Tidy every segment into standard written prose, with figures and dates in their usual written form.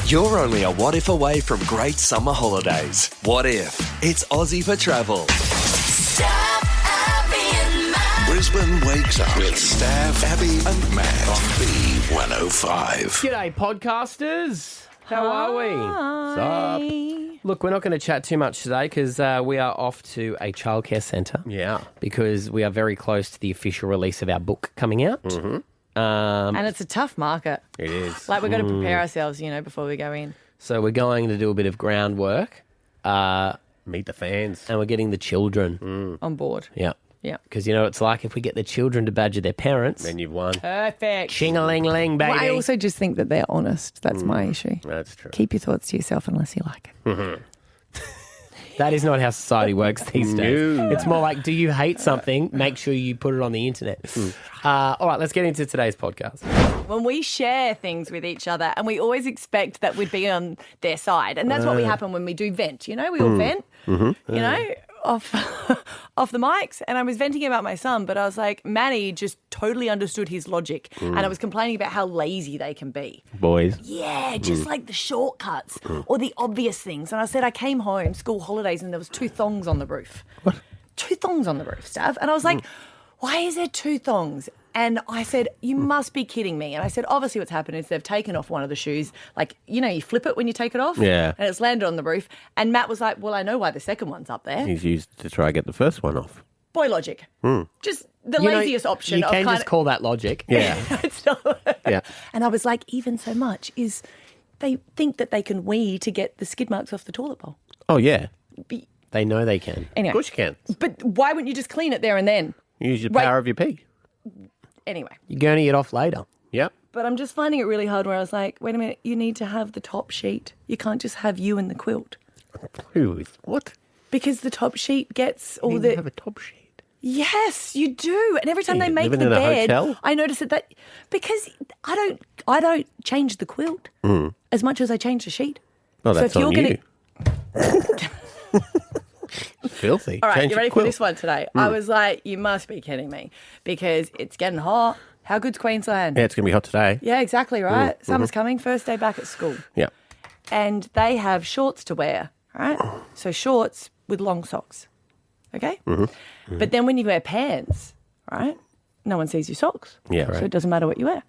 You're only a what if away from great summer holidays. What if? It's Aussie for travel. Staff, Abby and Matt. Brisbane wakes up with Staff, Abby and Matt on B105. G'day, podcasters. How are we? Sup? Look, we're not going to chat too much today because we are off to a childcare centre. Yeah. Because we are very close to the official release of our book coming out. Mm-hmm. And it's a tough market. It is. Like, we've got to prepare ourselves, before we go in. So we're going to do a bit of groundwork. Meet the fans. And we're getting the children. On board. Yeah. Yeah. Because it's like if we get the children to badger their parents. Then you've won. Perfect. Ching-a-ling-ling, baby. Well, I also just think that they're honest. That's my issue. That's true. Keep your thoughts to yourself unless you like it. That is not how society works these days. No. It's more like, do you hate something? Make sure you put it on the internet. All right, let's get into today's podcast. When we share things with each other and we always expect that we'd be on their side. And that's what we happen when we do vent. We all vent, off the mics. And I was venting about my son, but I was like, Manny just totally understood his logic. And I was complaining about how lazy they can be. Boys. Yeah, just like the shortcuts or the obvious things. And I said, I came home, school holidays, and there was 2 thongs on the roof. What? 2 thongs on the roof, Stav. And I was like, why is there 2 thongs? And I said, you must be kidding me. And I said, obviously what's happened is they've taken off one of the shoes. Like, you flip it when you take it off. Yeah. And it's landed on the roof. And Matt was like, well, I know why the second one's up there. He's used to try to get the first one off. Boy logic. Just the laziest option. You can just call that logic. Yeah. It's not. Yeah. And I was like, even so much is they think that they can wee to get the skid marks off the toilet bowl. Oh, yeah. They know they can. Anyway. Of course you can. But why wouldn't you just clean it there and then? Use the Wait. power of your pee. Anyway. You're going to get off later. Yep. But I'm just finding it really hard where I was like, wait a minute, you need to have the top sheet. You can't just have you and the quilt. Who is what? Because the top sheet gets all You the... have a top sheet. Yes, you do. And every time they make living the in a bed, hotel? I notice that because I don't change the quilt as much as I change the sheet. Oh, that's on you. Filthy. All right, Change you your ready for quilt. this one today? I was like, you must be kidding me because it's getting hot. How good's Queensland? Yeah, it's going to be hot today. Yeah, exactly right. Summer's coming, first day back at school. Yeah. And they have shorts to wear, right? So shorts with long socks, okay? But then when you wear pants, right, no one sees your socks. Yeah, So right. it doesn't matter what you wear.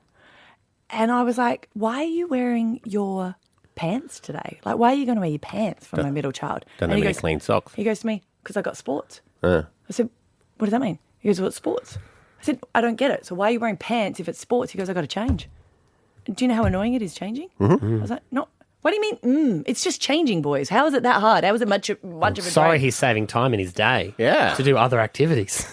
And I was like, why are you wearing your pants today? Like, why are you going to wear your pants for my middle child? Don't And have he any goes, clean socks. He goes to me, because I got sports. Uh, I said, what does that mean? He goes, well, it's sports. I said, I don't get it. So why are you wearing pants if it's sports? He goes, I got to change. Do you know how annoying it is changing? I was like, no. What do you mean? It's just changing, boys. How is it that hard? How is it much of a Sorry, drag? he's saving time in his day. Yeah. To do other activities.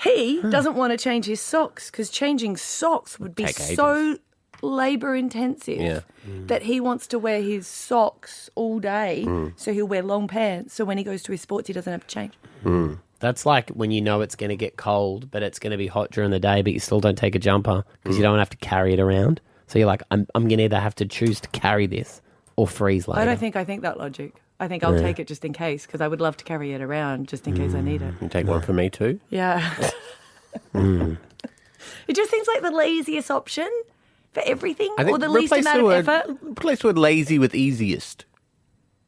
He doesn't want to change his socks because changing socks would be Take ages. so labour intensive Yeah. that he wants to wear his socks all day. So he'll wear long pants. So when he goes to his sports, he doesn't have to change. That's like when you know it's going to get cold, but it's going to be hot during the day, but you still don't take a jumper because you don't have to carry it around. So you're like, I'm going to either have to choose to carry this or freeze later. I don't think I think that logic. I think I'll take it just in case because I would love to carry it around just in case I need it. you take one for me too? Yeah. It just seems like the laziest option for everything or the least amount of effort. Replace the word lazy with easiest.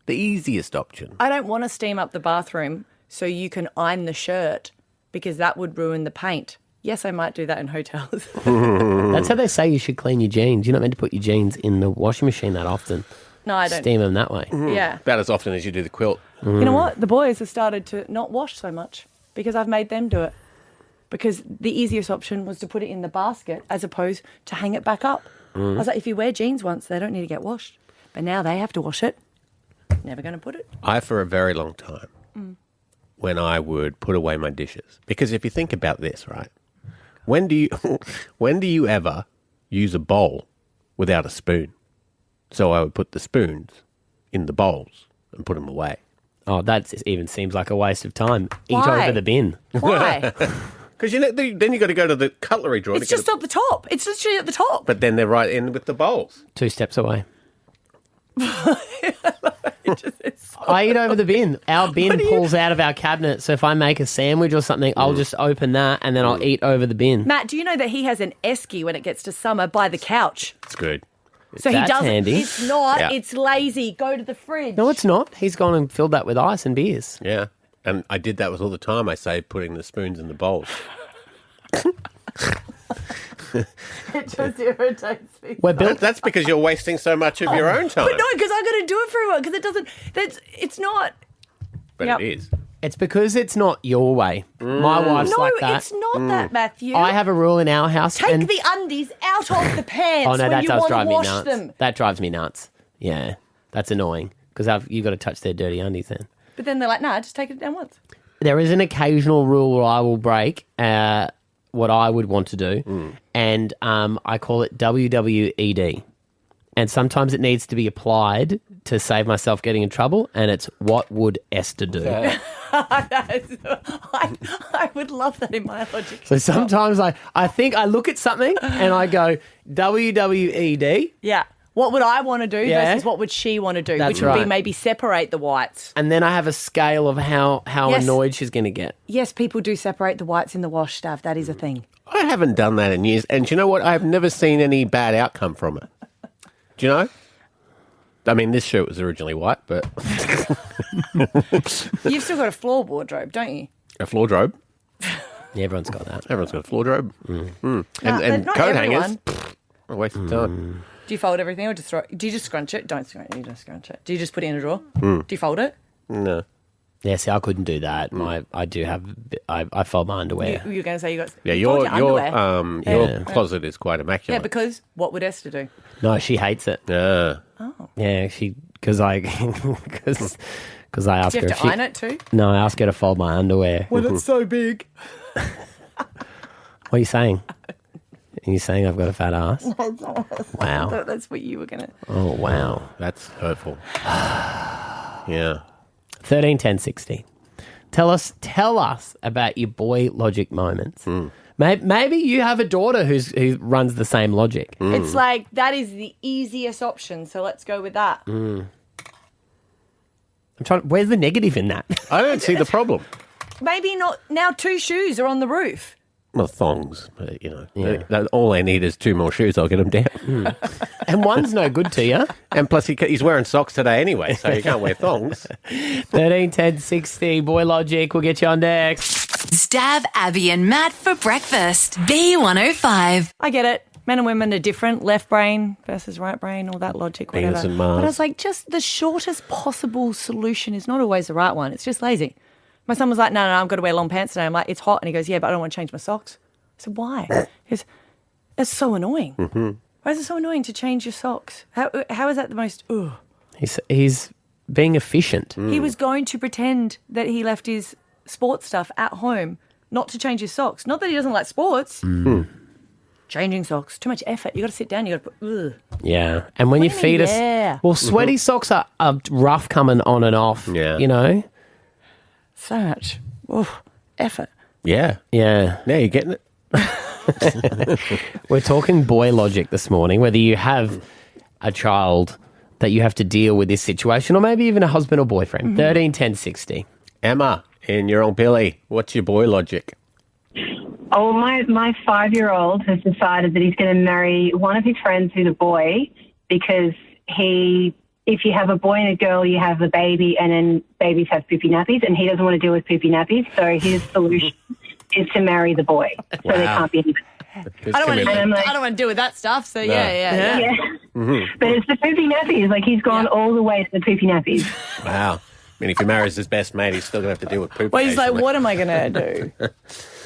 The easiest option. I don't want to steam up the bathroom so you can iron the shirt because that would ruin the paint. Yes, I might do that in hotels. That's how they say you should clean your jeans. You're not meant to put your jeans in the washing machine that often. No, I don't. Steam them that way. Yeah. About as often as you do the quilt. You know what? The boys have started to not wash so much because I've made them do it. Because the easiest option was to put it in the basket as opposed to hang it back up. I was like, if you wear jeans once, they don't need to get washed. But now they have to wash it. Never going to put it. I, for a very long time, when I would put away my dishes, because if you think about this, right, when do you ever use a bowl without a spoon? So I would put the spoons in the bowls and put them away. Oh, that even seems like a waste of time. Eat Why? over the bin. Why? Because then you got to go to the cutlery drawer. It's just at the top. It's literally at the top. But then they're right in with the bowls. 2 steps away. I eat over the bin. Our bin pulls out of our cabinet, so if I make a sandwich or something, I'll just open that and then I'll eat over the bin. Matt, do you know that he has an esky when it gets to summer by the couch? It's good. So he That's doesn't. handy. It's not. Yeah. It's lazy. Go to the fridge. No, it's not. He's gone and filled that with ice and beers. Yeah. And I did that with all the time. I saved putting the spoons in the bowls. It just irritates me. We're built. That's because you're wasting so much of your own time. But no, because I got to do it for everyone. Because it doesn't. It's not. But Yep. it is. It's because it's not your way. My wife's No, like that. it's not that, Matthew. I have a rule in our house. Take and the undies out of the pants oh no, when that you does want drive to me wash nuts. them. That drives me nuts. Yeah, that's annoying because you've got to touch their dirty undies then. But then they're like, nah, just take it down once. There is an occasional rule where I will break what I would want to do, and I call it WWED. And sometimes it needs to be applied to save myself getting in trouble, and it's what would Esther do? I would love that in my logic. So sometimes I think I look at something and I go WWED, Yeah. What would I want to do Yeah. versus what would she want to do? That's which would be right. maybe separate the whites. and then I have a scale of how Yes. annoyed she's going to get. Yes, people do separate the whites in the wash, Stav. That is a thing. I haven't done that in years. And do you know what? I've never seen any bad outcome from it. Do you know? I mean, this shirt was originally white, but You've still got a floor wardrobe, don't you? a floor robe. Yeah, everyone's got that. Everyone's got a floor robe. No, And not coat everyone. hangers. A waste of time. Do you fold everything or just throw it? Do you just scrunch it? Don't scrunch it. You just scrunch it. Do you just put it in a drawer? Do you fold it? No. Yeah, see, I couldn't do that. I do have. I fold my underwear. You're going to say you got. Yeah, you fold your underwear. closet is quite Yeah, immaculate. because what would Esther do? No, she hates it. Yeah. Yeah, because I ask Do her you if have to she. iron it too? No, I ask her to fold my underwear. Well, it's so big. What are you saying? Are you saying I've got a fat ass? Wow. That's what you were going to. Oh wow. That's hurtful. Yeah. 13, 10, 60. Tell us about your boy logic moments. Maybe you have a daughter who runs the same logic. It's like, that is the easiest option, so let's go with that. I'm trying. Where's the negative in that? I don't see the problem. Maybe not. Now 2 shoes are on the roof. Well, thongs, but, all I need is 2 more shoes. I'll get them down. And one's no good to you. And plus, he's wearing socks today anyway, so you can't wear thongs. 13, 10, 60. Boy logic. We'll get you on next. Stab Abby and Matt for breakfast. B105. I get it. Men and women are different. Left brain versus right brain, all that logic, whatever. Venus and Mars. But I was like, just the shortest possible solution is not always the right one. It's just lazy. My son was like, no, I've got to wear long pants today. I'm like, it's hot. And he goes, yeah, but I don't want to change my socks. I said, why? He goes, it's so annoying. Why is it so annoying to change your socks? How is that the most, ugh? He's being efficient. He was going to pretend that he left his sports stuff at home, not to change his socks. Not that he doesn't like sports. Changing socks, too much effort. You got to sit down. You got to put. Ugh. Yeah. And when What you do you feed mean, us, yeah? well, sweaty socks are rough coming on and off. Yeah. You know. So much effort. Yeah. Yeah. Now you're getting it. We're talking boy logic this morning. Whether you have a child that you have to deal with this situation, or maybe even a husband or boyfriend. 13, 10, 60. Emma, in your old Billy, what's your boy logic? Oh, my 5-year-old has decided that he's going to marry one of his friends who's a boy because if you have a boy and a girl, you have a baby, and then babies have poopy nappies, and he doesn't want to deal with poopy nappies, so his solution is to marry the boy, so they can't be anybody. I don't commitment. want to deal with that stuff. So yeah. Yeah. But it's the poopy nappies. Like, he's gone all the way to the poopy nappies. Wow. I mean, if he marries his best mate, he's still going to have to deal with poop. Well, he's like, occasionally. what am I going to do?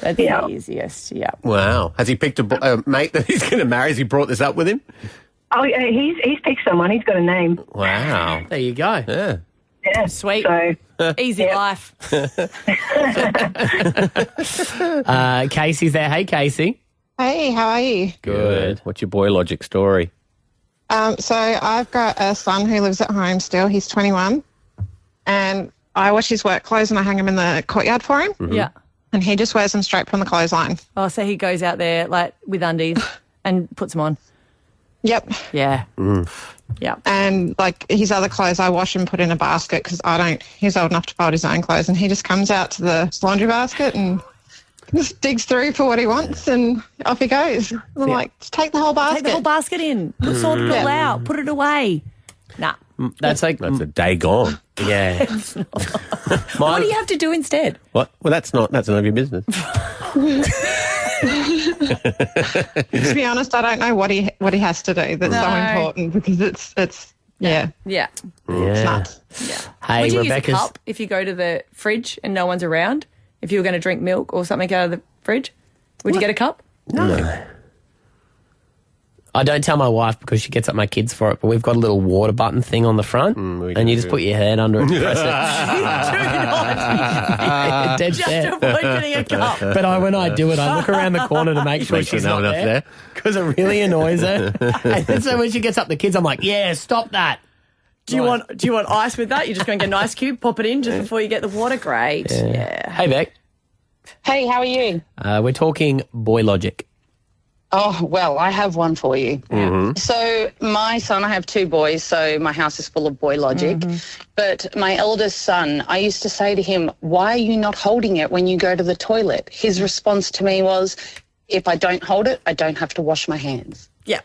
That's the easiest. Yeah. Wow. Has he picked a mate that he's going to marry? Has he brought this up with him? Oh, yeah, he's picked someone. He's got a name. Wow. There you go. Yeah. Yeah. Sweet. So, Easy life. Casey's there. Hey, Casey. Hey, how are you? Good. What's your boy logic story? So I've got a son who lives at home still. He's 21. And I wash his work clothes and I hang them in the courtyard for him. Yeah. And he just wears them straight from the clothesline. Oh, so he goes out there like with undies and puts them on. Yep. Yeah. Yeah. And like his other clothes I wash and put in a basket because he's old enough to fold his own clothes. And he just comes out to the laundry basket and just digs through for what he wants and off he goes. And I'm like, just take the whole basket. Take the whole basket in. Sort it all out. Put it away. Nah. That's like That's a day gone. yeah. What do you have to do instead? What? Well, that's none of your business. To be honest, I don't know what he has to do that's so important because it's Yeah. it's Yeah. nuts. Hey, Would you Rebecca's. use a cup if you go to the fridge and no one's around? If you were going to drink milk or something out of the fridge, would you get a cup? No. I don't tell my wife because she gets up my kids for it, but we've got a little water button thing on the front, we and do you just too. put your hand under it and press it. Dead Just set. avoid getting a cup. But when I do it, I look around the corner to make sure Make sure she's no not one else there because it really annoys her. And then so when she gets up the kids, I'm like, yeah, stop that. Do you want ice with that? You're just going to get an ice cube, pop it in just before you get the water. Great. Yeah. Hey, Beck. Hey, how are you? We're talking boy logic. Oh, well, I have one for you. So my son, I have two boys, so my house is full of boy logic. But my eldest son, I used to say to him, why are you not holding it when you go to the toilet? His response to me was, if I don't hold it, I don't have to wash my hands. Yeah.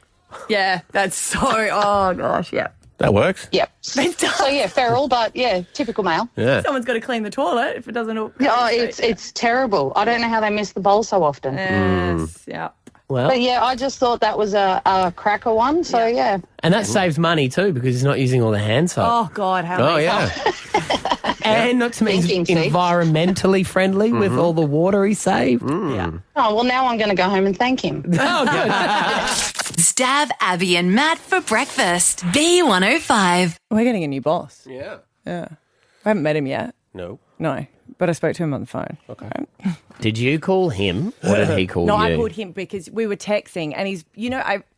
Yeah. That's so, oh gosh, yeah. That works. Yep. It does. So, yeah, feral, but, yeah, typical male. Yeah. Someone's got to clean the toilet if it doesn't all. Oh, it's terrible. I don't know how they miss the bowl so often. Yes. Yeah. Well, But, yeah, I just thought that was a cracker one. So, yeah. and that saves money too because he's not using all the hand soap. Oh God, how Oh, many yeah. And not to mention Thinking, see? environmentally friendly with all the water he saved. Yeah. Oh, well, now I'm going to go home and thank him. Oh, good. Stab Abby and Matt for breakfast. B105. We're getting a new boss. Yeah. Yeah. I haven't met him yet. No. No. But I spoke to him on the phone. Okay. Did you call him or did he call No, you? I called him because we were texting and he's,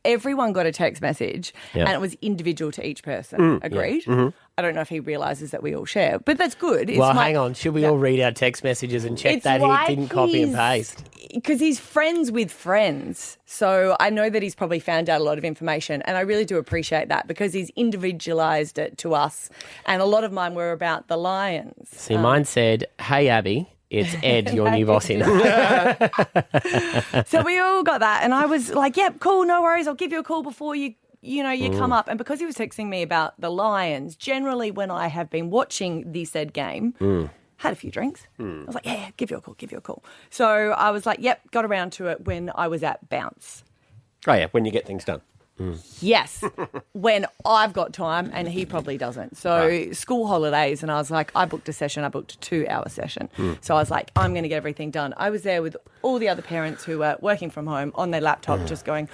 everyone got a text message Yeah. and it was individual to each person. Agreed? I don't know if he realises that we all share, but that's good. It's Well, my- hang on. Should we all read our text messages and check It's that like he didn't copy and paste? Because he's friends with friends. So I know that he's probably found out a lot of information and I really do appreciate that because he's individualised it to us. And a lot of mine were about the Lions. See, mine said, hey, Abby, it's Ed, your new boss in. So we all got that. And I was like, yep, cool, no worries. I'll give you a call before you come up. And because he was texting me about the Lions, generally when I have been watching the said game, had a few drinks. I was like, yeah, give you a call. So I was like, yep, got around to it when I was at Bounce. Oh, yeah, when you get things done. Yes, when I've got time and he probably doesn't. So school holidays and I was like, I booked a 2-hour session. So I was like, I'm going to get everything done. I was there with all the other parents who were working from home on their laptop just going,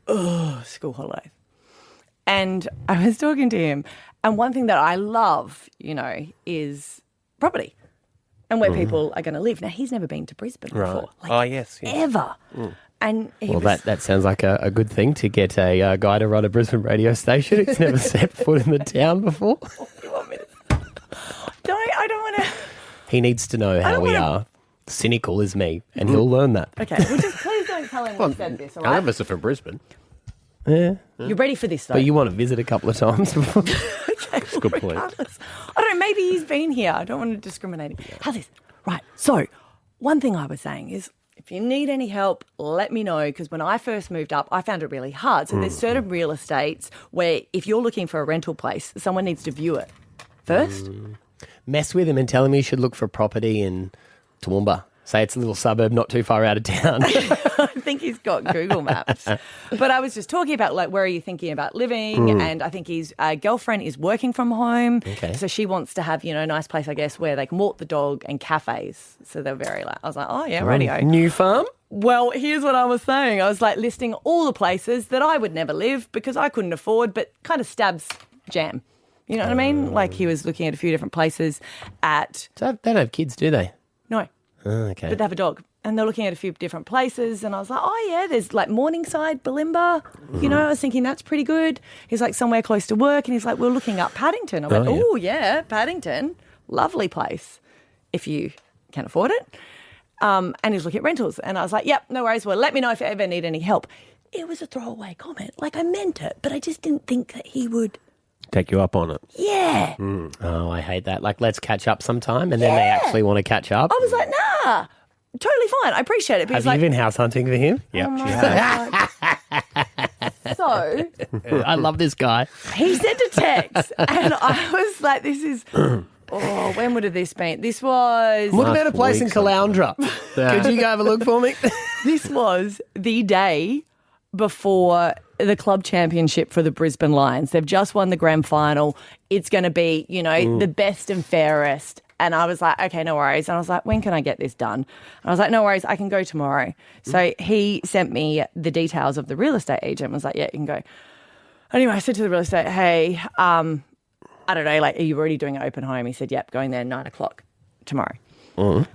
oh, school holidays. And I was talking to him and one thing that I love, is property and where people are going to live. Now, he's never been to Brisbane before. Oh, yes. Ever. And he Well, was, that sounds like a good thing to get a guy to run a Brisbane radio station. He's never set foot in the town before. you want me to... I don't want to... He needs to know how don't we wanna- are. Cynical as me, and he'll learn that. Okay, well, just please don't tell him we said this, all None right? of us are from Brisbane. Yeah. You're ready for this, though. But you want to visit a couple of times before. That's a good point. Regardless. I don't know, maybe he's been here. I don't want to discriminate. How's this? Right, so one thing I was saying is if you need any help, let me know because when I first moved up, I found it really hard. So there's certain real estates where if you're looking for a rental place, someone needs to view it first. Mess with him and tell him he should look for property in Toowoomba. Say it's a little suburb not too far out of town. I think he's got Google Maps. But I was just talking about, like, where are you thinking about living? And I think his girlfriend is working from home. Okay. So she wants to have, a nice place, I guess, where they can walk the dog and cafes. So they're very like, I was like, oh, yeah, radio. New farm? Well, here's what I was saying. I was like listing all the places that I would never live because I couldn't afford, but kind of stabs jam. You know what I mean? Like he was looking at a few different places at... So they don't have kids, do they? No. Okay. But they have a dog. And they're looking at a few different places. And I was like, oh, yeah, there's like Morningside, Bulimba. I was thinking that's pretty good. He's like somewhere close to work. And he's like, we're looking up Paddington. I went, Oh, yeah. oh, yeah, Paddington. Lovely place if you can afford it. And he's looking at rentals. And I was like, yep, no worries. Well, let me know if you ever need any help. It was a throwaway comment. Like I meant it, but I just didn't think that he would. Take you up on it. Yeah. Oh, I hate that. Like, let's catch up sometime, and then they actually want to catch up. I was like, nah. totally fine. I appreciate it. Because Have you been house hunting for him? Yep. So I love this guy. he sent a text, and I was like, "This is." Oh, when would have this been? This was. What about a place in week Caloundra? Could you go have a look for me? This was the day before the club championship for the Brisbane Lions. They've just won the grand final. It's going to be, the best and fairest. And I was like, okay, no worries. And I was like, when can I get this done? And I was like, no worries, I can go tomorrow. So he sent me the details of the real estate agent and was like, yeah, you can go. Anyway, I said to the real estate, hey, I don't know, are you already doing an open home? He said, yep, going there 9 o'clock tomorrow. So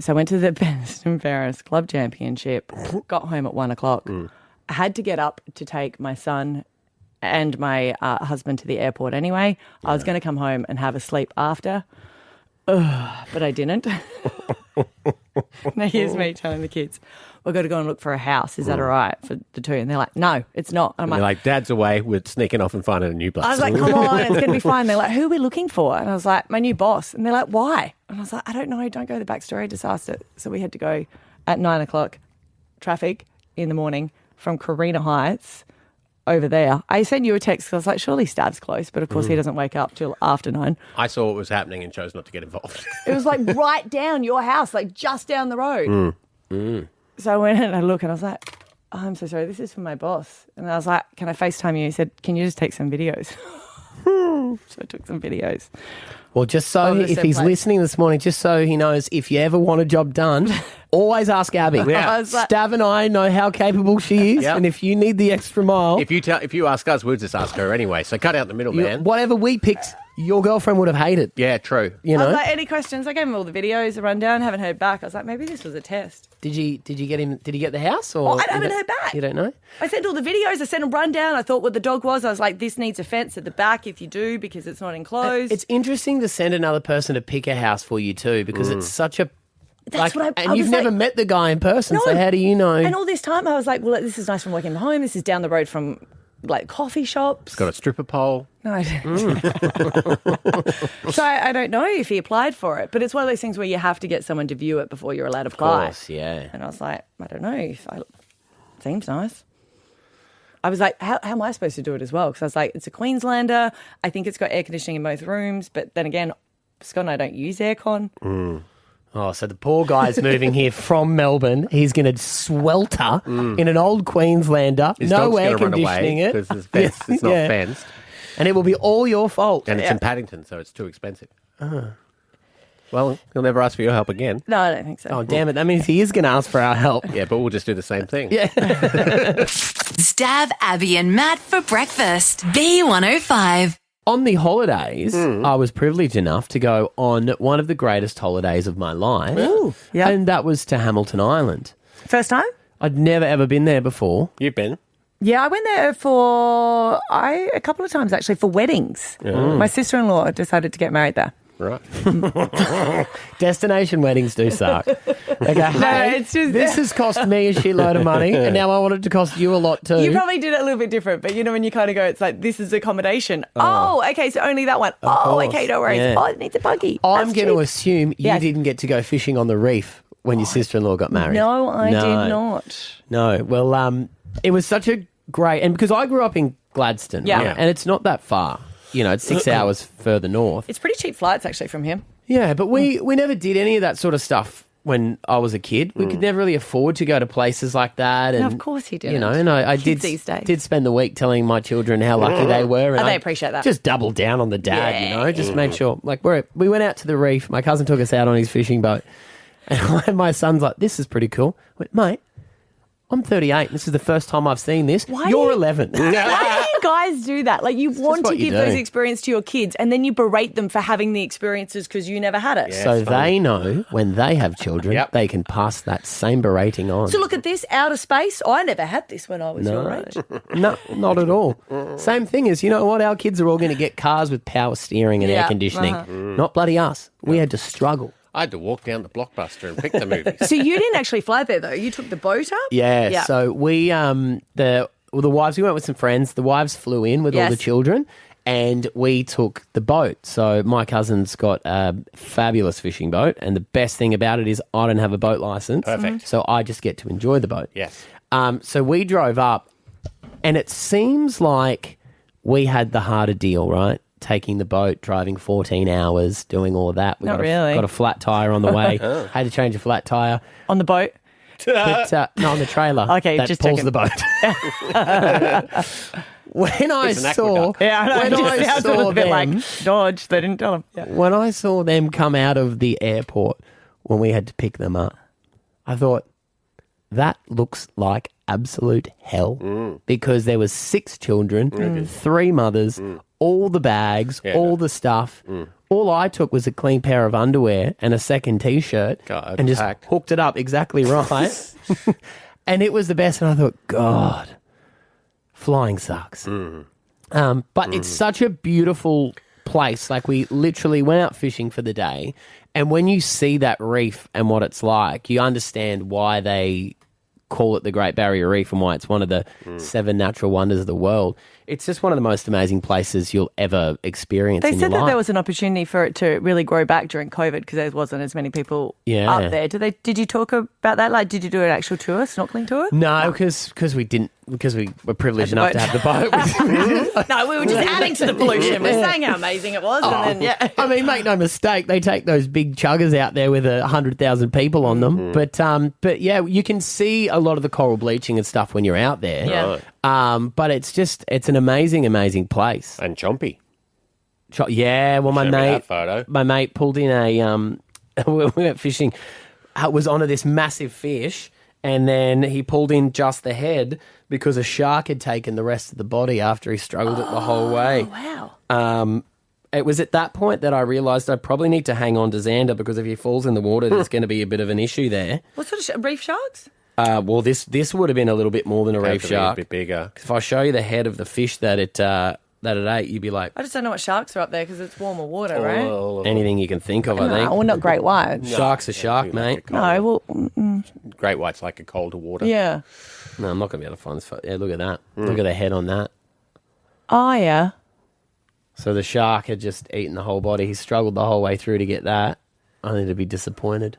I went to the best and fairest club championship, got home at 1 o'clock. I had to get up to take my son and my husband to the airport anyway. I was going to come home and have a sleep after. But I didn't. Now here's me telling the kids, we've got to go and look for a house. Is that all right for the two? And they're like, no, it's not. And I'm They're like, Dad's away. We're sneaking off and finding a new place. I was like, come on, it's going to be fine. They're like, who are we looking for? And I was like, my new boss. And they're like, why? And I was like, I don't know. Don't go to the backstory. Just asked it. So we had to go at 9 o'clock, traffic in the morning from Carina Heights over there. I sent you a text because I was like, surely Stav's close, but of course he doesn't wake up till after 9. I saw what was happening and chose not to get involved. It was right down your house, just down the road. So I went and I looked and I was like, oh, I'm so sorry, this is for my boss. And I was like, can I FaceTime you? He said, can you just take some videos? So I took some videos. Well, just so if he's listening this morning, just so he knows, if you ever want a job done, always ask Abby. I was like- Stav and I know how capable she is, Yep. and if you need the extra mile, If you ask us, we'll just ask her anyway. So cut out the middle, man. whatever we picked, your girlfriend would have hated. Yeah, true. You I know? was like, any questions? I gave him all the videos, a rundown, haven't heard back. I was like, maybe this was a test. Did you get him? Did he get the house? Or I haven't heard back. You don't know? I sent all the videos, I sent a rundown, I thought what the dog was. I was like, this needs a fence at the back if you do because it's not enclosed. It's interesting to send another person to pick a house for you too, because it's such a. That's what I and you've was never like- met the guy in person, No. so how do you know? And all this time I was like, well, this is nice from working from home. This is down the road from coffee shops. Got a stripper pole. No, I didn't. So I don't know if he applied for it, but it's one of those things where you have to get someone to view it before you're allowed to Of apply. course, yeah. And I was like, I don't know. Seems nice. I was like, how am I supposed to do it as well? Because I was like, it's a Queenslander. I think it's got air conditioning in both rooms. But then again, Scott and I don't use aircon. Oh, so the poor guy's moving here from Melbourne. He's going to swelter in an old Queenslander. His no dog's air going to run conditioning away it. because it's not Yeah. fenced. And it will be all your fault. And it's in Paddington, so it's too expensive. Well, he'll never ask for your help again. No, I don't think so. Oh, damn it. That means he is going to ask for our help. Yeah, but we'll just do the same thing. Yeah. Stab Abby and Matt for breakfast. B105. On the holidays, I was privileged enough to go on one of the greatest holidays of my life. Ooh, yeah. And that was to Hamilton Island. First time? I'd never, ever been there before. You've been. Yeah, I went there for a couple of times actually for weddings. My sister-in-law decided to get married there. Right. Destination weddings do suck. Okay, hey, it's just- this has cost me a shitload of money, and now I want it to cost you a lot too. You probably did it a little bit different, but when you kind of go, it's like, this is accommodation. Oh, okay, so only that one. Oh, course. okay, no worries. Yeah. Oh, it needs a buggy. I'm That's going to cheap. assume you Yes. didn't get to go fishing on the reef when your sister-in-law got married. No, I did not. No. Well, it was such a great, and because I grew up in Gladstone, Yeah. and it's not that far. It's 6 hours further north. It's pretty cheap flights actually from him. Yeah, but we never did any of that sort of stuff when I was a kid. We could never really afford to go to places like that. And, No, of course he didn't. And I Kids these days. did spend the week telling my children how lucky they were. And Oh, they I appreciate that. Just doubled down on the dad, just made sure. Like, we went out to the reef. My cousin took us out on his fishing boat. And my son's like, this is pretty cool. I went, mate, I'm 38. This is the first time I've seen this. Why You're do you- 11. Why do you guys do that? Like, you want to what you give those do. experiences to your kids and then you berate them for having the experiences because you never had it. So it's funny. they know when they have children, Yep. they can pass that same berating on. So look at this, outer space. I never had this when I was your age. No, not at all. Same thing is, you know what? Our kids are all going to get cars with power steering and Yeah, air conditioning. Not bloody us. We had to struggle. I had to walk down to Blockbuster and pick the movies. So you didn't actually fly there though. You took the boat up? Yeah. Yeah. So we, the wives, we went with some friends. The wives flew in with all Yes. the children. and we took the boat. So my cousin's got a fabulous fishing boat, and the best thing about it is I don't have a boat license. Perfect. So I just get to enjoy the boat. Yes. So we drove up, and it seems like we had the harder deal, right? Taking the boat, driving 14 hours, doing all of that. We Not got really. got a flat tire on the way. Had to change a flat tire. On the boat? But, no, on the trailer. Okay, that just pulls checking. the boat. When I It's an saw, aqueduct. Yeah, I know. when It I just sounds a saw little bit them, like Dodge. They didn't tell him. Yeah. when I saw them come out of the airport when we had to pick them up, I thought that looks like absolute hell because there was 6 children, 3 mothers, all the bags, all the stuff. All I took was a clean pair of underwear and a second T-shirt God, and just packed. hooked it up exactly right. And it was the best. And I thought, God, flying sucks. But it's such a beautiful place. Like, we literally went out fishing for the day. And when you see that reef and what it's like, you understand why they call it the Great Barrier Reef and why it's one of the 7 natural wonders of the world. It's just one of the most amazing places you'll ever experience They in your said that life. there was an opportunity for it to really grow back during COVID because there wasn't as many people Yeah. up there. Did you talk about that? Like, did you do an actual tour, snorkeling tour? No, because we didn't, because we were privileged enough to have the boat. No, we were just adding to the pollution. We're saying how amazing it was, and then I mean, make no mistake, they take those big chuggers out there with 100,000 people on them. But yeah, you can see a lot of the coral bleaching and stuff when you're out there. Yeah. But it's an amazing, amazing place. And chompy. Yeah, well, Show me that photo. my mate pulled in a we went fishing. Was onto this massive fish, and then he pulled in just the head because a shark had taken the rest of the body after he struggled it the whole way. wow. It was at that point that I realised I probably need to hang on to Xander because if he falls in the water, there's going to be a bit of an issue there. What sort of reef sharks? Well, this would have been a little bit more than a reef Have to be shark. A bit bigger. If I show you the head of the fish that it ate, you'd be like, I just don't know what sharks are up there because it's warmer water, right? anything you can think of, I think. No, well, not great whites. Shark's a shark, mate. No, well, Great white's like a colder water. yeah. No, I'm not going to be able to find this photo. Yeah, look at that. Look at the head on that. Oh, yeah. So the shark had just eaten the whole body. He struggled the whole way through to get that. Only to be disappointed.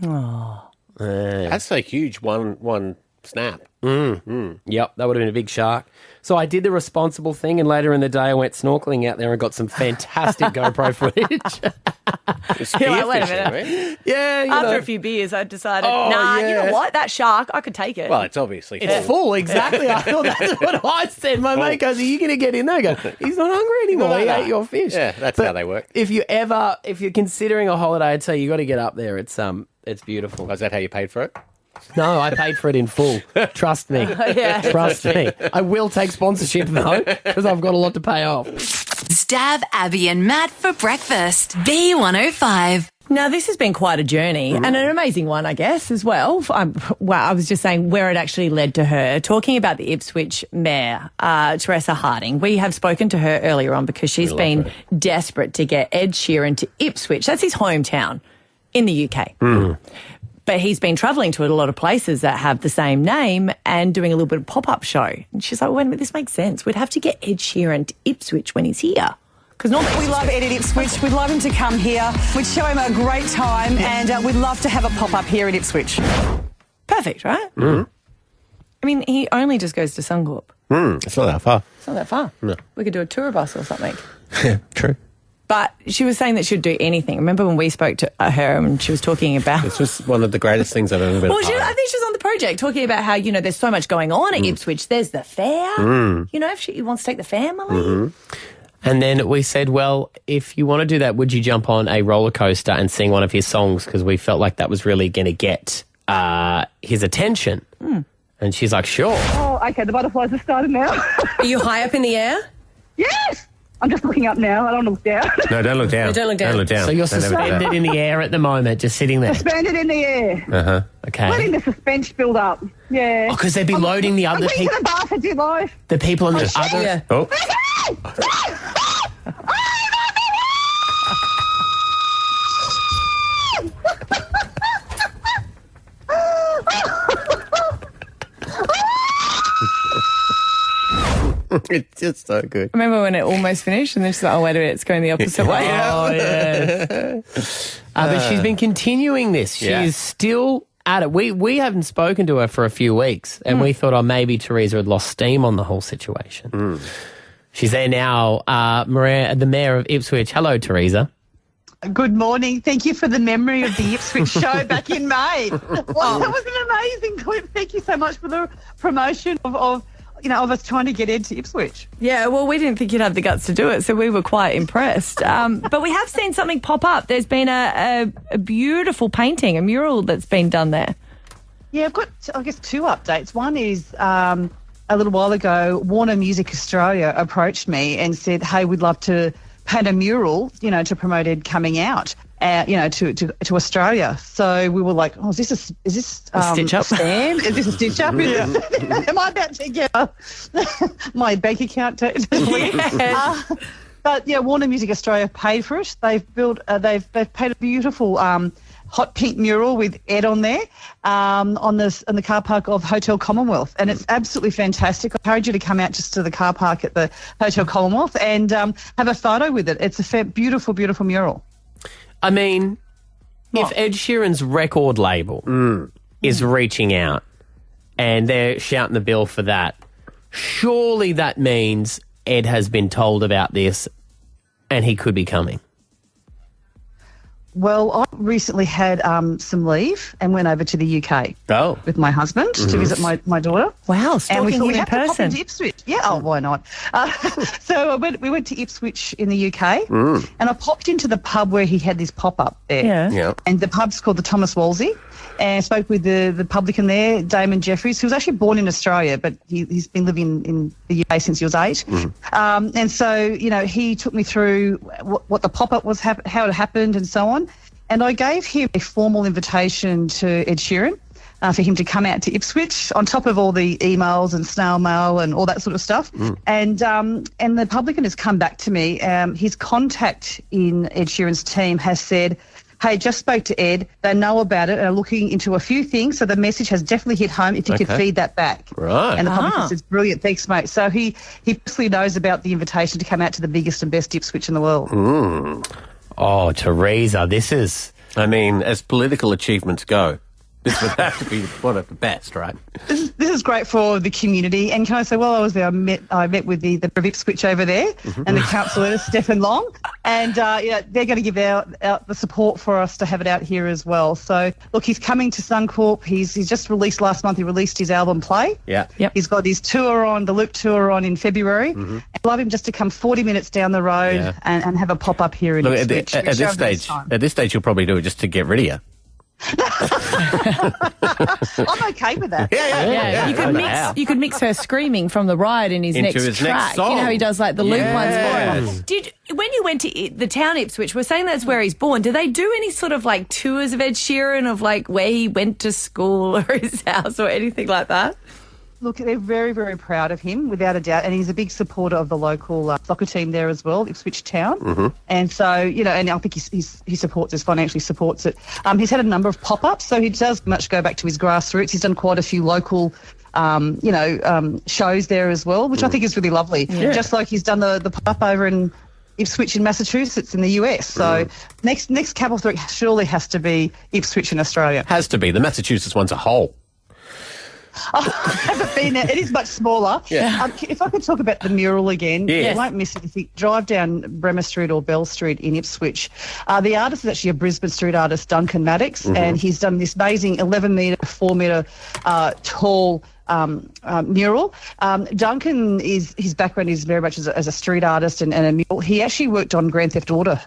Oh. That's so huge. One snap. Yep, that would have been a big shark. So I did the responsible thing, and later in the day I went snorkeling out there and got some fantastic GoPro footage. You're like, wait a minute. Yeah, After a few beers, I decided, you yeah. know what? That shark, I could take it. Well, it's obviously It's full, exactly. I thought that's what I said. My mate goes, are you going to get in there? I go, he's not hungry anymore. No, He no. ate your fish. Yeah, that's But how they work. If you're considering a holiday, I'd say you got to get up there. It's beautiful. Was that how you paid for it? No, I paid for it in full. Trust me. Yeah. Trust me. I will take sponsorship though, because I've got a lot to pay off. Stab Abby and Matt for breakfast. B105. Now, this has been quite a journey and an amazing one, I guess, as well. I was just saying where it actually led to her, talking about the Ipswich mayor, Teresa Harding. We have spoken to her earlier on because she's been desperate to get Ed Sheeran to Ipswich. That's his hometown in the UK. But he's been travelling to a lot of places that have the same name and doing a little bit of pop-up show. And she's like, wait a minute, this makes sense. We'd have to get Ed Sheeran to Ipswich when he's here. Because We love Ed at Ipswich. We'd love him to come here. We'd show him a great time, and we'd love to have a pop-up here at Ipswich. Perfect, right? I mean, he only just goes to Suncorp. It's not that far. It's not that far. No. We could do a tour bus or something. Yeah, true. But she was saying that she'd do anything. Remember when we spoke to her and she was talking about... It's just one of the greatest things I've ever been a Well, part of. I think she was on the project talking about how, there's so much going on at Ipswich. There's the fair. If she wants to take the family. And then we said, well, if you want to do that, would you jump on a roller coaster and sing one of his songs? Because we felt like that was really going to get his attention. And she's like, sure. Oh, okay, the butterflies have started now. Are you high up in the air? Yes! I'm just looking up now. I don't look down. No, don't look down. No, don't look down. Don't look down. So you're Don't ever do that. suspended in the air at the moment, just sitting there. Suspended in the air. Okay. Letting the suspense build up. Yeah. Oh, because they'd be loading the I'm other going to people. the bath and do live. The people on the other. Yeah. Oh, just so good. Remember when it almost finished and then she's like, oh, wait a minute, it's going the opposite way. Oh, yeah. But she's been continuing this. She is still at it. We haven't spoken to her for a few weeks, and we thought, maybe Teresa had lost steam on the whole situation. She's there now, Maria, the Mayor of Ipswich. Hello, Teresa. Good morning. Thank you for the memory of the Ipswich show back in May. Well, that was an amazing clip. Thank you so much for the promotion of us trying to get into Ipswich. Yeah, well, we didn't think you'd have the guts to do it, so we were quite impressed. But we have seen something pop up. There's been a beautiful painting, a mural that's been done there. Yeah, I've got, I guess, two updates. One is a little while ago, Warner Music Australia approached me and said, hey, we'd love to paint a mural, to promote Ed coming out, to Australia. So we were like, oh, is this a stitch up? Stan? Is this a stitch up? Am I about to get my bank account? But yeah, Warner Music Australia paid for it. They've built, they've painted a beautiful hot pink mural with Ed on there on the car park of Hotel Commonwealth, and it's absolutely fantastic. I encourage you to come out just to the car park at the Hotel Commonwealth and have a photo with it. It's a beautiful, beautiful mural. I mean, if Ed Sheeran's record label is reaching out and they're shouting the bill for that, surely that means Ed has been told about this and he could be coming. Well, I recently had some leave and went over to the UK with my husband to visit my daughter. Wow, and we thought we in had to pop person. into Ipswich. Yeah, why not? So we went to Ipswich in the UK and I popped into the pub where he had this pop-up there. Yeah. And the pub's called the Thomas Wolsey. And I spoke with the publican there, Damon Jeffries, who was actually born in Australia, but he's been living in the UK since he was 8. And so, he took me through what the pop-up was, how it happened and so on. And I gave him a formal invitation to Ed Sheeran for him to come out to Ipswich, on top of all the emails and snail mail and all that sort of stuff. And the publican has come back to me. His contact in Ed Sheeran's team has said, hey, just spoke to Ed. They know about it and are looking into a few things. So the message has definitely hit home if you could feed that back. Right. And the publican says, brilliant, thanks, mate. So he personally knows about the invitation to come out to the biggest and best Ipswich in the world. Oh, Teresa, this is... I mean, as political achievements go, this would have to be one of the best, right? This is great for the community. And can I say, while I was there, I met with the Ipswich over there and the councillor, Stephen Long. And, they're going to give out the support for us to have it out here as well. So, look, he's coming to Suncorp. He's just released last month. He released his album Play. Yeah. Yep. He's got his tour on, the Loop tour on in February. I'd love him just to come 40 minutes down the road and have a pop-up here in Ipswich. At this stage, you'll probably do it just to get rid of you. I'm okay with that. Yeah. You could mix her screaming from the riot in his Into next his track. next song. You know how he does like the loop ones for Yes. him. When you went to the town Ipswich, we're saying that's where he's born. Do they do any sort of like tours of Ed Sheeran of like where he went to school or his house or anything like that? Look, they're very, very proud of him, without a doubt, and he's a big supporter of the local soccer team there as well, Ipswich Town. And so, and I think he supports us, financially supports it. He's had a number of pop-ups, so he does much go back to his grassroots. He's done quite a few local, shows there as well, which I think is really lovely. Yeah. Just like he's done the pop-up over in Ipswich in Massachusetts in the US. So next capital threat surely has to be Ipswich in Australia. Has to be. The Massachusetts one's a hole. I haven't been there. It is much smaller. Yeah. If I could talk about the mural again, Yes. you won't miss it if you drive down Bremer Street or Bell Street in Ipswich. The artist is actually a Brisbane street artist, Duncan Maddox, and he's done this amazing 11-metre, 4-metre tall mural. Duncan, his background is very much as a street artist and a mural. He actually worked on Grand Theft Auto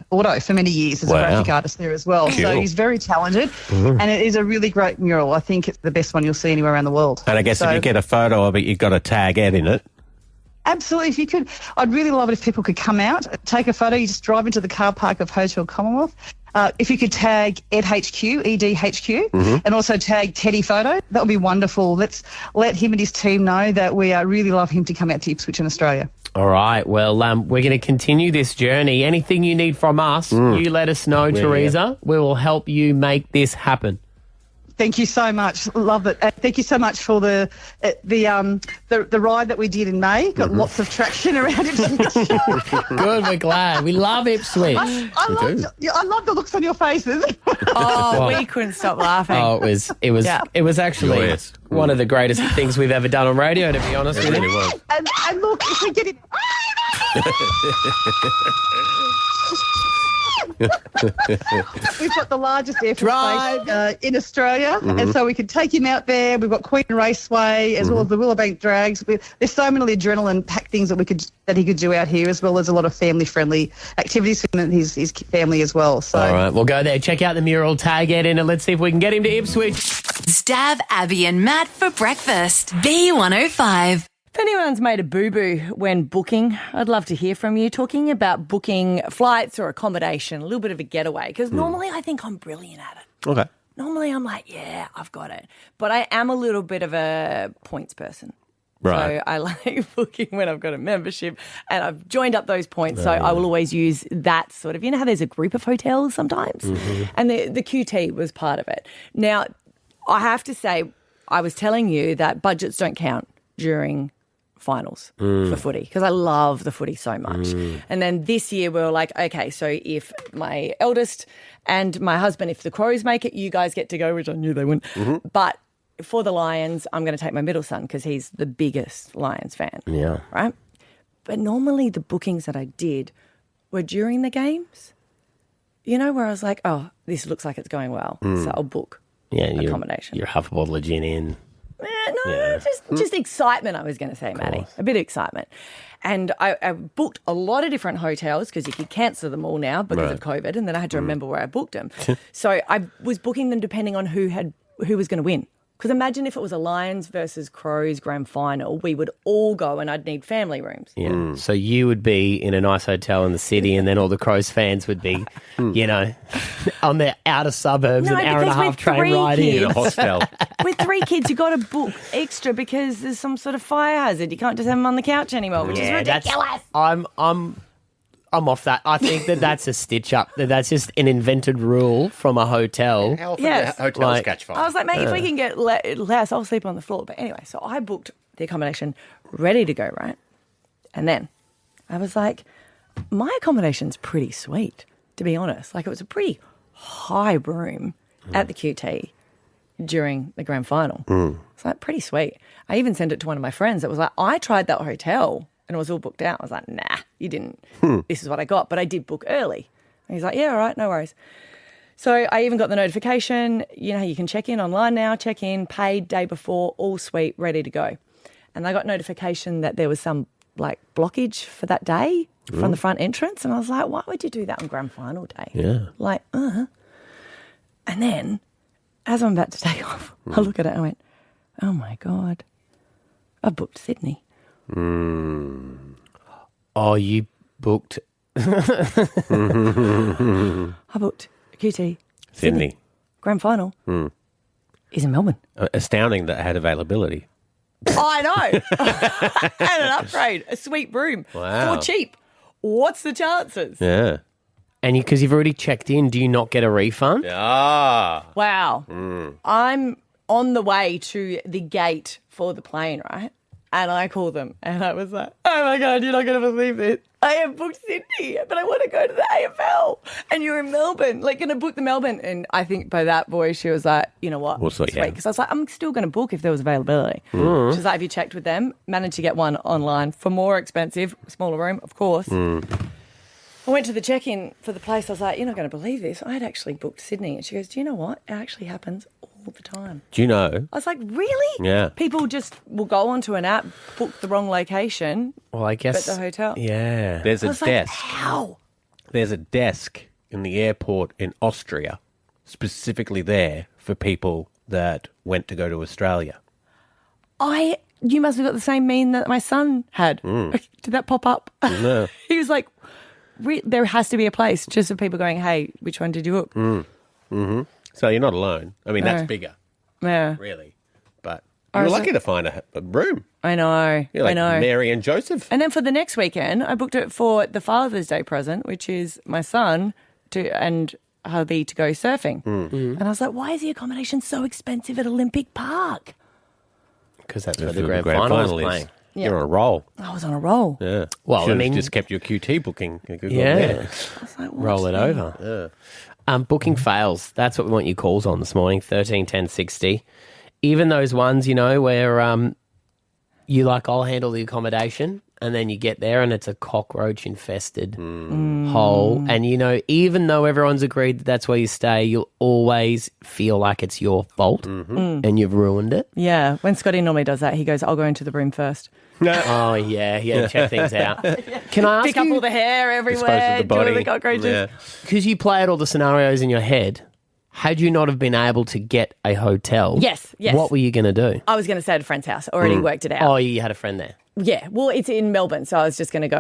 for many years as a graphic artist there as well. Cool. So he's very talented, and it is a really great mural. I think it's the best one you'll see anywhere around the world. And I guess if you get a photo of it, you've got to tag Ed in it. Absolutely. If you could, I'd really love it if people could come out, take a photo. You just drive into the car park of Hotel Commonwealth. If you could tag EdHQ, EDHQ, and also tag Teddy Photo, that would be wonderful. Let's let him and his team know that we really love him to come out to Ipswich in Australia. All right. Well, we're going to continue this journey. Anything you need from us, you let us know, Teresa. We will help you make this happen. Thank you so much. Love it. Thank you so much for the ride that we did in May. Got lots of traction around Ipswich. Good, we're glad. We love Ipswich. I love the looks on your faces. Oh, we couldn't stop laughing. Oh, it was actually Joyous. one of the greatest things we've ever done on radio, to be honest with really you. was. And look, if we get it. We've got the largest airfield space in Australia, and so we could take him out there. We've got Queen Raceway as well as the Willowbank Drags. There's so many adrenaline-packed things that he could do out here, as well as a lot of family-friendly activities for him and his family as well. So, all right, we'll go there. Check out the mural, tag it in, and let's see if we can get him to Ipswich. Stab Abby and Matt for breakfast. B105. If anyone's made a boo-boo when booking, I'd love to hear from you. Talking about booking flights or accommodation, a little bit of a getaway, because normally I think I'm brilliant at it. Okay. Normally I'm like, yeah, I've got it. But I am a little bit of a points person. Right. So I like booking when I've got a membership and I've joined up those points. So I will always use that sort of, you know how there's a group of hotels sometimes? And the QT was part of it. Now, I have to say, I was telling you that budgets don't count during finals for footy because I love the footy so much. And then this year we were like, okay, so if my eldest and my husband, if the Crows make it, you guys get to go, which I knew they wouldn't. But for the Lions, I'm going to take my middle son because he's the biggest Lions fan. Yeah. Right? But normally the bookings that I did were during the games, you know, where I was like, oh, this looks like it's going well. So I'll book accommodation. You're half a bottle of gin in. Just excitement, I was going to say, Maddie. A bit of excitement. And I booked a lot of different hotels because you could cancel them all now because of COVID, and then I had to remember where I booked them. So I was booking them depending on who was going to win. Because imagine if it was a Lions versus Crows grand final, we would all go and I'd need family rooms. Yeah. So you would be in a nice hotel in the city and then all the Crows fans would be, you know, on the outer suburbs, an hour and a half train ride in. In a hostel. With 3 kids, you've got to book extra because there's some sort of fire hazard. You can't just have them on the couch anymore, which is ridiculous. I'm off that. I think that's a stitch up. That's just an invented rule from a hotel. How often do hotels catch fire? I was like, mate, if we can get less, I'll sleep on the floor. But anyway, so I booked the accommodation ready to go, right? And then I was like, my accommodation's pretty sweet, to be honest. Like, it was a pretty high room at the QT during the grand final. It's like, pretty sweet. I even sent it to one of my friends that was like, I tried that hotel and it was all booked out. I was like, nah, you didn't. This is what I got. But I did book early. And he's like, yeah, all right, no worries. So I even got the notification, you know, you can check in online now, check in, paid day before, all sweet, ready to go. And I got notification that there was some, like, blockage for that day from the front entrance. And I was like, why would you do that on grand final day? Yeah. Like, And then, as I'm about to take off, I look at it and I went, oh, my God, I booked Sydney. Oh, you booked. I booked QT. Sydney. Grand final is in Melbourne. Astounding that it had availability. I know. And an upgrade, a sweet room for cheap. What's the chances? Yeah. And because you've already checked in, do you not get a refund? Ah. Wow. I'm on the way to the gate for the plane, right? And I called them and I was like, oh my God, you're not going to believe it. I have booked Sydney, but I want to go to the AFL. And you're in Melbourne, like going to book the Melbourne. And I think by that voice, she was like, you know what? Sweet. Because I was like, I'm still going to book if there was availability. She was like, have you checked with them? Managed to get one online for more expensive, smaller room, of course. I went to the check-in for the place. I was like, you're not going to believe this. I had actually booked Sydney. And she goes, do you know what? It actually happens all the time. Do you know? I was like, really? Yeah. People just will go onto an app, book the wrong location. Well, I guess. At the hotel. Yeah. There's a I was desk. like, how? There's a desk in the airport in Austria, specifically there for people that went to go to Australia. You must have got the same meme that my son had. Did that pop up? No. He was like, there has to be a place just for people going, hey, which one did you book? So you're not alone. I mean, that's bigger, Yeah. really. But you're lucky to find a room. I know. You're like I know. Mary and Joseph. And then for the next weekend, I booked it for the Father's Day present, which is my son, and hubby to go surfing. And I was like, why is the accommodation so expensive at Olympic Park? Because that's That's where the where grand final is is. playing. You're on a roll. I was on a roll. Yeah. Well, Should've I mean- just kept your QT booking. You could go Yeah. there. I was like, Roll it over. Booking fails. That's what we want your calls on this morning, 13 10 60. Even those ones, where you like, I'll handle the accommodation, and then you get there and it's a cockroach-infested hole. And, even though everyone's agreed that that's where you stay, you'll always feel like it's your fault and you've ruined it. Yeah, when Scotty normally does that, he goes, I'll go into the room first. Oh, yeah, check things out. Can I ask Pick up all the hair everywhere, the deal with body. the cockroaches. Yeah. because you play out all the scenarios in your head, had you not have been able to get a hotel, Yes. what were you going to do? I was going to stay at a friend's house. Already worked it out. Oh, you had a friend there. Yeah, well, it's in Melbourne, so I was just going to go,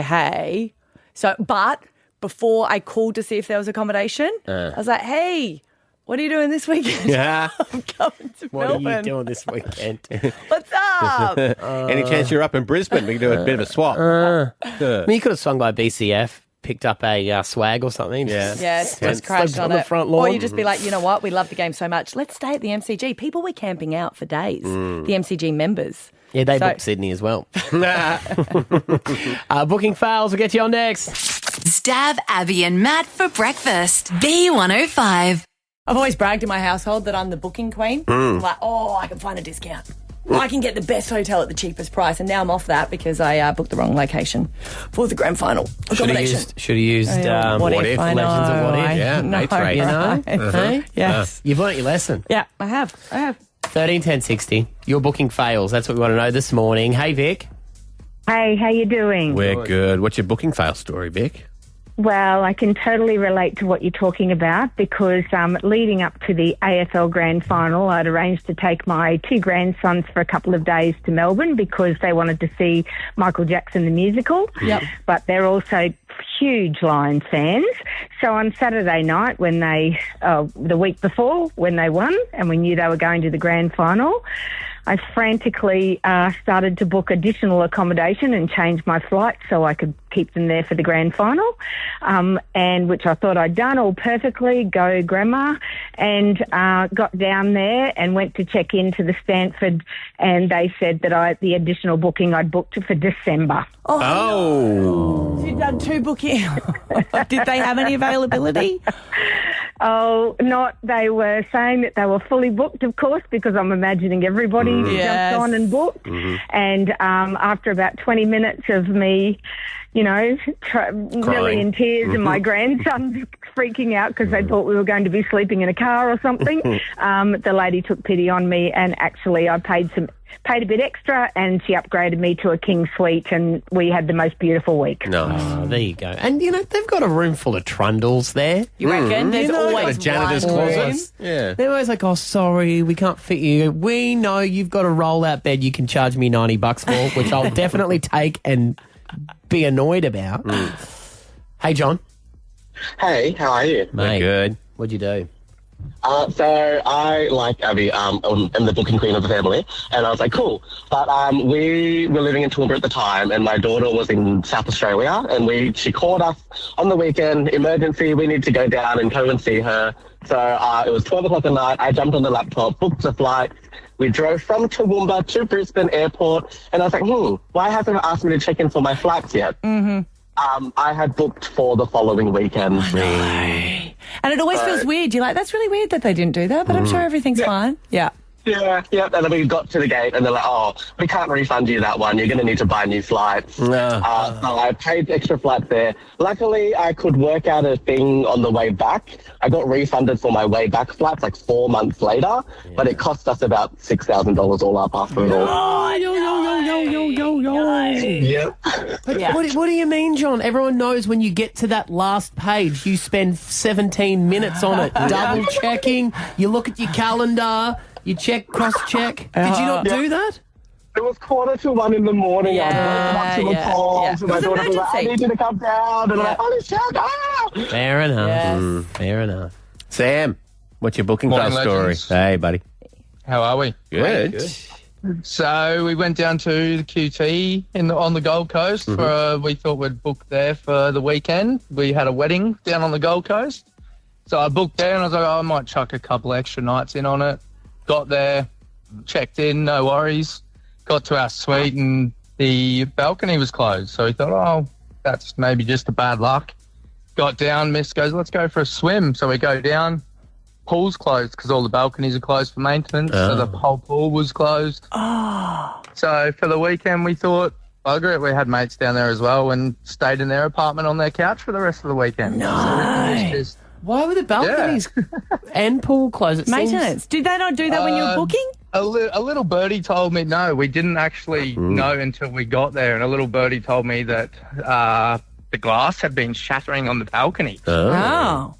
hey. But before I called to see if there was accommodation, I was like, hey, what are you doing this weekend? Yeah. I'm coming to What Melbourne. are you doing this weekend? What's up? Any chance you're up in Brisbane? We can do a bit of a swap. I mean, you could have swung by BCF, picked up a swag or something. Yeah. Yes, Slept just crashed on the it. front Or lawn. you just be like, you know what? We love the game so much. Let's stay at the MCG. People were camping out for days, the MCG members. Yeah, they So- booked Sydney as well. Booking fails. We'll get you on next. Stab Abby and Matt for breakfast. B105. I've always bragged in my household that I'm the booking queen. I'm like, I can find a discount. I can get the best hotel at the cheapest price. And now I'm off that because I booked the wrong location for the grand final accommodation. Should have used What If, I know, Legends of What If. I Yeah, know, Nate's right. You know? right? Hey? Yes. You've learnt your lesson. Yeah, I have. 13 10 60. Your booking fails. That's what we want to know this morning. Hey, Vic. Hey, how you doing? We're good. What's your booking fail story, Vic? Well, I can totally relate to what you're talking about because leading up to the AFL Grand Final, I'd arranged to take my two grandsons for a couple of days to Melbourne because they wanted to see Michael Jackson the musical. Yep. But they're also huge Lions fans. So on Saturday night when the week before when they won and we knew they were going to the Grand Final, I frantically started to book additional accommodation and change my flight so I could keep them there for the grand final, and which I thought I'd done all perfectly, go grandma, and got down there and went to check into the Stanford, and they said that the additional booking I'd booked for December. Oh. You've done two bookings. Did they have any availability? Oh, not. They were saying that they were fully booked, of course, because I'm imagining everybody Yes. jumped on and booked. And after about 20 minutes of me, nearly in tears and my grandsons freaking out because they thought we were going to be sleeping in a car or something, the lady took pity on me and actually I paid a bit extra and she upgraded me to a king suite and we had the most beautiful week. No. Oh, there you go. And, they've got a room full of trundles there. You reckon? There's always a janitor's one room. closet. Yeah. They're always like, oh, sorry, we can't fit you. We know you've got a roll-out bed you can charge me $90 for, which I'll definitely take and be annoyed about. Hey, John. Hey, how are you? Mate, good. What'd you do? So I, like Abby, am the booking queen of the family, and I was like, cool. But we were living in Toowoomba at the time, and my daughter was in South Australia, and she called us on the weekend, emergency, we need to go down and go and see her. So it was 12 o'clock at night, I jumped on the laptop, booked the flight. We drove from Toowoomba to Brisbane Airport, and I was like, why hasn't it asked me to check in for my flights yet? I had booked for the following weekend. And it always feels weird. You're like, that's really weird that they didn't do that, but I'm sure everything's fine. Yeah. Yeah. And then we got to the gate and they're like, we can't refund you that one. You're going to need to buy new flights. So I paid extra flights there. Luckily, I could work out a thing on the way back. I got refunded for my way back flights like 4 months later, but it cost us about $6,000 all up after it all. Yep. What do you mean, John? Everyone knows when you get to that last page, you spend 17 minutes on it, double checking. You look at your calendar, you check, cross-check. Did you not do that? It was 1:45 in the morning. I was up to the calls. And my daughter was like, I need you to come down. And I'm like, holy shit, Fair enough. Yes. Fair enough. Sam, what's your booking Morning, fail story? legends. Hey, buddy. How are we? Good. So we went down to the QT on the Gold Coast. We thought we'd book there for the weekend. We had a wedding down on the Gold Coast. So I booked there and I was like, I might chuck a couple extra nights in on it. Got there, checked in, no worries. Got to our suite and the balcony was closed. So we thought, oh, that's maybe just a bad luck. Got down, Miss goes, let's go for a swim. So we go down, pool's closed because all the balconies are closed for maintenance. So the whole pool was closed. Oh. So for the weekend we thought, bugger it, we had mates down there as well and stayed in their apartment on their couch for the rest of the weekend. No. So why were the balconies and pool closed? It Maintenance. seems- Did they not do that when you were booking? A little birdie told me, no, we didn't actually know until we got there. And a little birdie told me that the glass had been shattering on the balcony. Oh.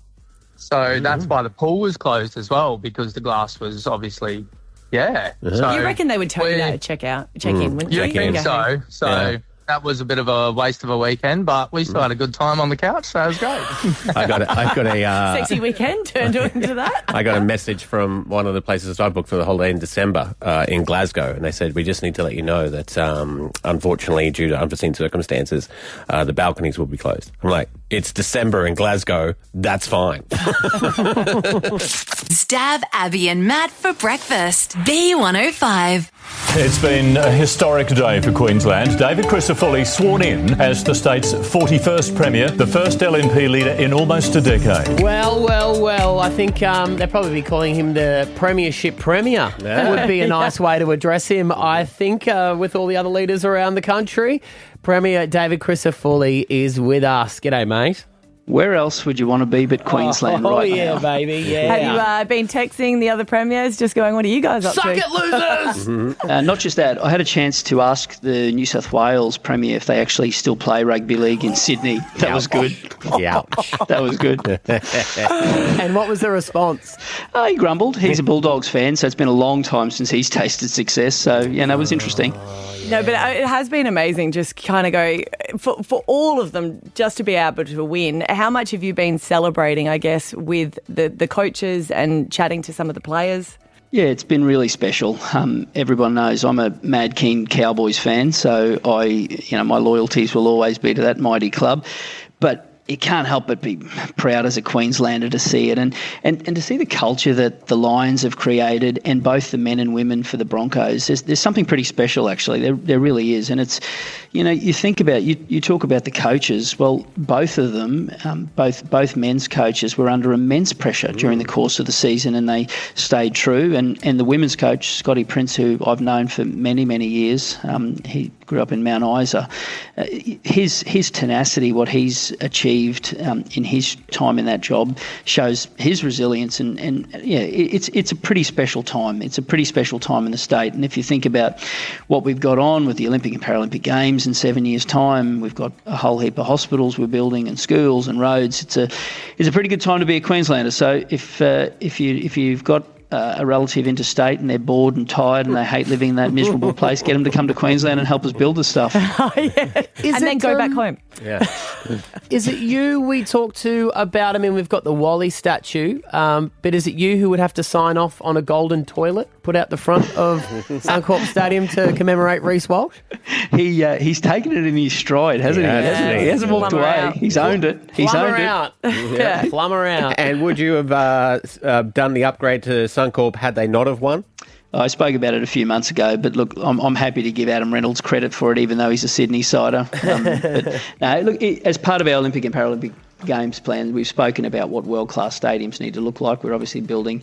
So that's why the pool was closed as well, because the glass was obviously, So You reckon they would tell you that at check in, wouldn't you? You think Go so. home. That was a bit of a waste of a weekend, but we still had a good time on the couch, so it was great. I got a Sexy weekend turned into that. I got a message from one of the places I booked for the holiday in December in Glasgow, and they said, we just need to let you know that unfortunately, due to unforeseen circumstances, the balconies will be closed. I'm like, it's December in Glasgow, that's fine. Stab Abby and Matt for breakfast. B105. It's been a historic day for Queensland. David Crisafulli sworn in as the state's 41st Premier, the first LNP leader in almost a decade. Well, I think they'll probably be calling him the Premiership Premier. That would be a nice way to address him, I think, with all the other leaders around the country. Premier David Crisafulli is with us. G'day, mate. Where else would you want to be but Queensland right now? Oh, yeah, baby, yeah. Have you been texting the other premiers just going, what are you guys up Suck to? it, losers! Not just that, I had a chance to ask the New South Wales Premier if they actually still play rugby league in Sydney. That was good. Yeah. That was good. And what was the response? He grumbled. He's a Bulldogs fan, so it's been a long time since he's tasted success. So, that was interesting. No, but it has been amazing just kind of go, for all of them, just to be able to win. How much have you been celebrating, I guess, with the coaches and chatting to some of the players? Yeah, it's been really special. Everyone knows I'm a mad keen Cowboys fan, so my loyalties will always be to that mighty club. But you can't help but be proud as a Queenslander to see it and to see the culture that the Lions have created, and both the men and women for the Broncos. There's something pretty special, actually. There really is. And it's, you think about, you talk about the coaches. Well, both of them, both men's coaches were under immense pressure during the course of the season, and they stayed true. And the women's coach, Scotty Prince, who I've known for many, many years, he grew up in Mount Isa. His tenacity, what he's achieved in his time in that job, shows his resilience, and it's a pretty special time. It's a pretty special time in the state. And if you think about what we've got on with the Olympic and Paralympic Games in 7 years' time, we've got a whole heap of hospitals we're building and schools and roads. It's a pretty good time to be a Queenslander. So if you've got a relative interstate and they're bored and tired and they hate living in that miserable place, get them to come to Queensland and help us build the stuff. Then go back home. Yeah. Is it you we talked to about, we've got the Wally statue, but is it you who would have to sign off on a golden toilet put out the front of Suncorp Stadium to commemorate Reece Walsh? He's taken it in his stride, hasn't he? He hasn't walked Plumber away. out. He's owned it. He's Plumber owned out. it. Plumber out. And would you have done the upgrade to Suncorp had they not have won? I spoke about it a few months ago, but look, I'm happy to give Adam Reynolds credit for it, even though he's a Sydney sider. As part of our Olympic and Paralympic Games plan, we've spoken about what world-class stadiums need to look like. We're obviously building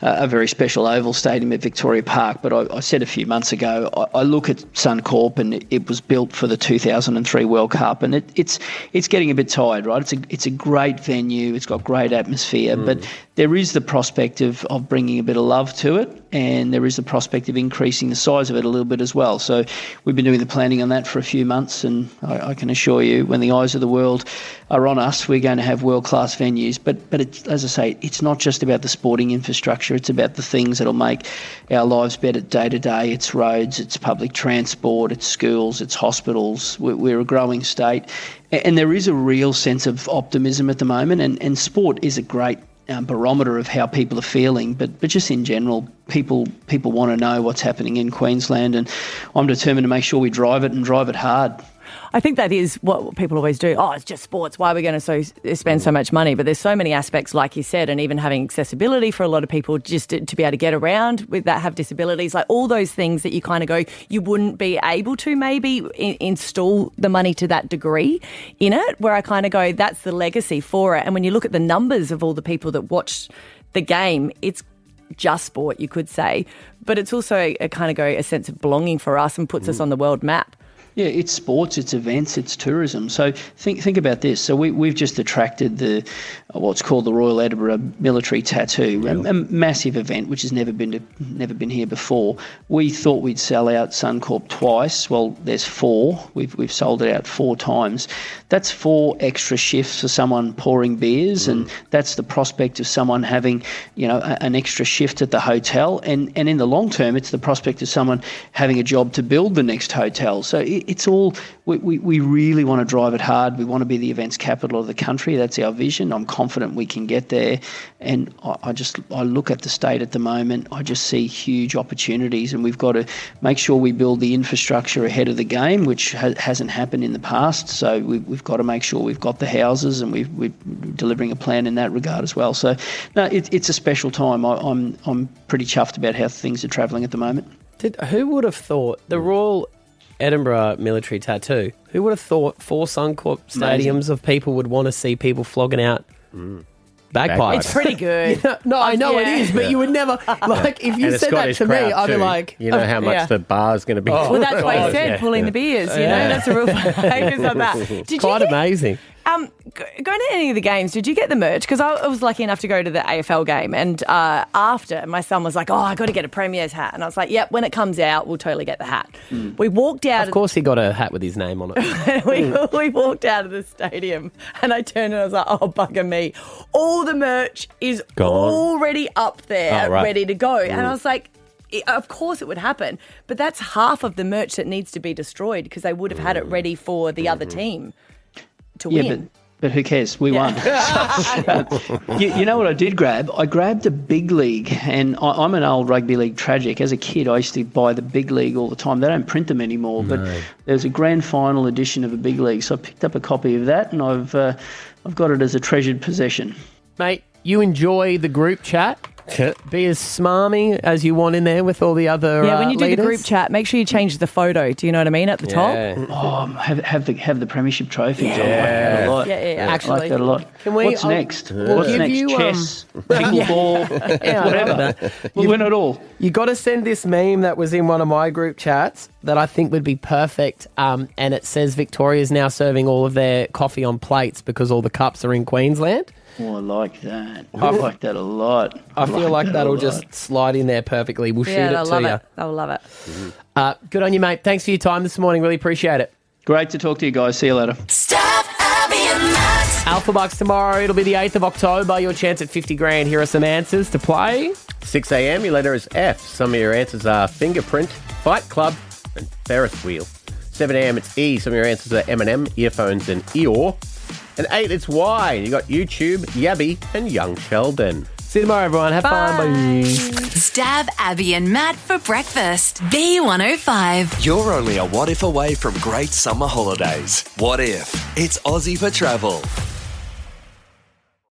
a very special oval stadium at Victoria Park, but I said a few months ago, I look at Suncorp, and it was built for the 2003 World Cup, and it's getting a bit tired, right? It's a great venue, it's got great atmosphere, but there is the prospect of bringing a bit of love to it, and there is the prospect of increasing the size of it a little bit as well. So we've been doing the planning on that for a few months, and I can assure you, when the eyes of the world are on us, we're going to have world-class venues. But it's, as I say, it's not just about the sporting infrastructure. It's about the things that'll make our lives better day to day. It's roads, it's public transport, it's schools, it's hospitals. We're a growing state, and there is a real sense of optimism at the moment. And sport is a great barometer of how people are feeling, but just in general, people want to know what's happening in Queensland, and I'm determined to make sure we drive it and drive it hard. I think that is what people always do. Oh, it's just sports. Why are we going to spend so much money? But there's so many aspects, like you said, and even having accessibility for a lot of people just to be able to get around with that have disabilities, like all those things that you kind of go, you wouldn't be able to maybe install the money to that degree in it, where I kind of go, that's the legacy for it. And when you look at the numbers of all the people that watch the game, it's just sport, you could say, but it's also a sense of belonging for us and puts us on the world map. Yeah, it's sports, it's events, it's tourism. So think about this. So we've just attracted what's called the Royal Edinburgh Military Tattoo, a massive event which has never been here before. We thought we'd sell out Suncorp twice. Well, there's 4. We've sold it out 4 times. That's 4 extra shifts for someone pouring beers, and that's the prospect of someone having, an extra shift at the hotel. And in the long term, it's the prospect of someone having a job to build the next hotel. So it's all, we really want to drive it hard. We want to be the events capital of the country. That's our vision. I'm confident we can get there. And I look at the state at the moment, I just see huge opportunities, and we've got to make sure we build the infrastructure ahead of the game, which hasn't happened in the past. So we've got to make sure we've got the houses, and we're delivering a plan in that regard as well. So no, it's a special time. I'm pretty chuffed about how things are travelling at the moment. Who would have thought the Royal Edinburgh Military Tattoo, who would have thought 4 Suncorp stadiums of people would want to see people flogging out bagpipes? It's pretty good. I know it is, but you would never, if you said that to me, I'd be like... You know how much the bar's going to be. Well, that's what he said, pulling the beers, that's a real focus on that. Quite amazing. Going to any of the games, did you get the merch? Because I was lucky enough to go to the AFL game, and after, my son was like, I got to get a Premier's hat. And I was like, yep, when it comes out, we'll totally get the hat. We walked out. Of course he got a hat with his name on it. we walked out of the stadium, and I turned and I was like, oh, bugger me. All the merch is already up there, ready to go. And I was like, of course it would happen, but that's half of the merch that needs to be destroyed, because they would have had it ready for the other team to win. But who cares? We won. You know what I did grab? I grabbed a big league, and I'm an old rugby league tragic. As a kid, I used to buy the big league all the time. They don't print them anymore, but there's a grand final edition of a big league, so I picked up a copy of that, and I've got it as a treasured possession. Mate, you enjoy the group chat? Be as smarmy as you want in there with all the other when you do leaders. the group chat, make sure you change the photo. Do you know what I mean? At the top. Have the premiership trophies. Yeah. I like that a lot. Actually, I like that a lot. What's next? We'll What's give next? you, Chess, pickleball, whatever. We'll win it all. You got to send this meme that was in one of my group chats that I think would be perfect. And it says Victoria's now serving all of their coffee on plates because all the cups are in Queensland. Oh, I like that. I like that a lot. I feel like that'll just slide in there perfectly. We'll shoot it to you. They'll love it. Good on you, mate. Thanks for your time this morning. Really appreciate it. Great to talk to you guys. See you later. Steph, Abby and Matt. Alpha Bucks tomorrow. It'll be the 8th of October. Your chance at 50 grand. Here are some answers to play. 6 a.m, your letter is F. Some of your answers are fingerprint, Fight Club, and Ferris wheel. 7 a.m, it's E. Some of your answers are M&M, earphones, and Eeyore. And 8, it's Y. You got YouTube, Yabby, and Young Sheldon. See you tomorrow, everyone. Have fun. Bye. Stab Abby and Matt for breakfast. B105. You're only a what if away from great summer holidays. What if? It's Aussie for travel.